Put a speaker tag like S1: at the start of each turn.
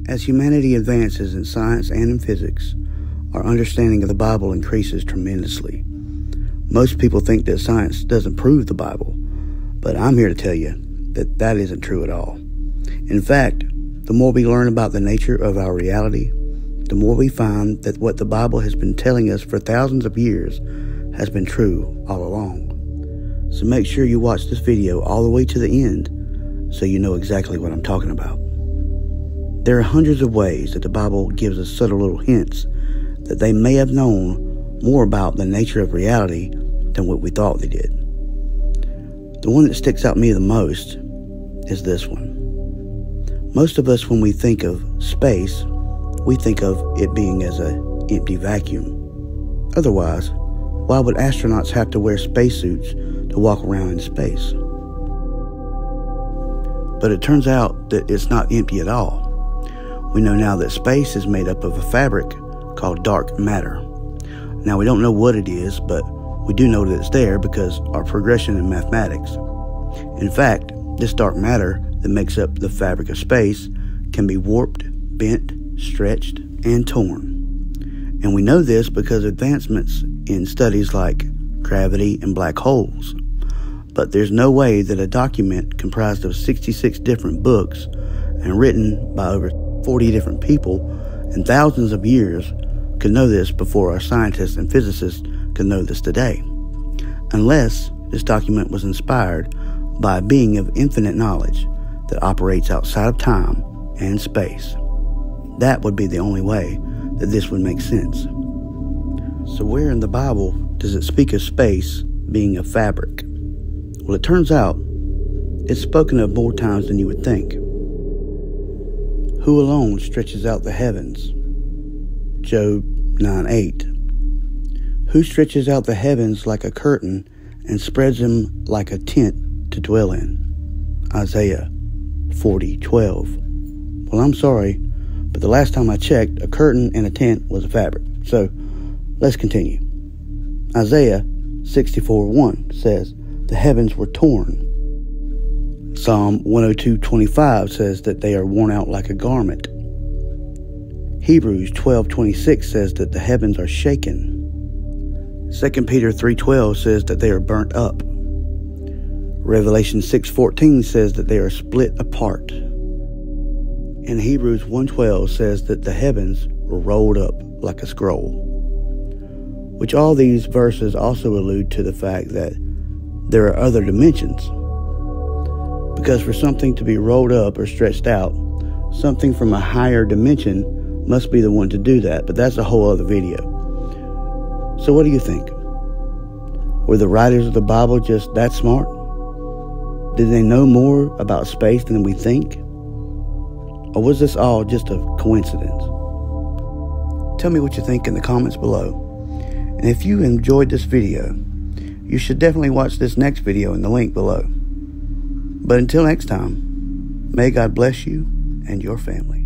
S1: As humanity advances in science and in physics, our understanding of the Bible increases tremendously. Most people think that science doesn't prove the Bible, but I'm here to tell you that that isn't true at all. In fact, the more we learn about the nature of our reality, the more we find that what the Bible has been telling us for thousands of years has been true all along. So make sure you watch this video all the way to the end so you know exactly what I'm talking about. There are hundreds of ways that the Bible gives us subtle little hints that they may have known more about the nature of reality than what we thought they did. The one that sticks out to me the most is this one. Most of us, when we think of space, we think of it being as an empty vacuum. Otherwise, why would astronauts have to wear spacesuits to walk around in space? But it turns out that it's not empty at all. We know now that space is made up of a fabric called dark matter. Now, we don't know what it is, but we do know that it's there because our progression in mathematics. In fact, this dark matter that makes up the fabric of space can be warped, bent, stretched, and torn. And we know this because of advancements in studies like gravity and black holes. But there's no way that a document comprised of 66 different books and written by over 40 different people in thousands of years could know this before our scientists and physicists could know this today. Unless this document was inspired by a being of infinite knowledge that operates outside of time and space. That would be the only way that this would make sense. So where in the Bible does it speak of space being a fabric? Well, it turns out it's spoken of more times than you would think. Who alone stretches out the heavens? Job 9:8. Who stretches out the heavens like a curtain and spreads them like a tent to dwell in? Isaiah 40:12. Well, I'm sorry, but the last time I checked, a curtain and a tent was a fabric. So let's continue. Isaiah 64:1 says, the heavens were torn. Psalm 102:25 says that they are worn out like a garment. Hebrews 12:26 says that the heavens are shaken. 2 Peter 3:12 says that they are burnt up. Revelation 6:14 says that they are split apart. And Hebrews 1:12 says that the heavens were rolled up like a scroll. Which all these verses also allude to the fact that there are other dimensions. Because for something to be rolled up or stretched out, something from a higher dimension must be the one to do that, but that's a whole other video. So what do you think? Were the writers of the Bible just that smart? Did they know more about space than we think? Or was this all just a coincidence? Tell me what you think in the comments below. And if you enjoyed this video, you should definitely watch this next video in the link below. But until next time, may God bless you and your family.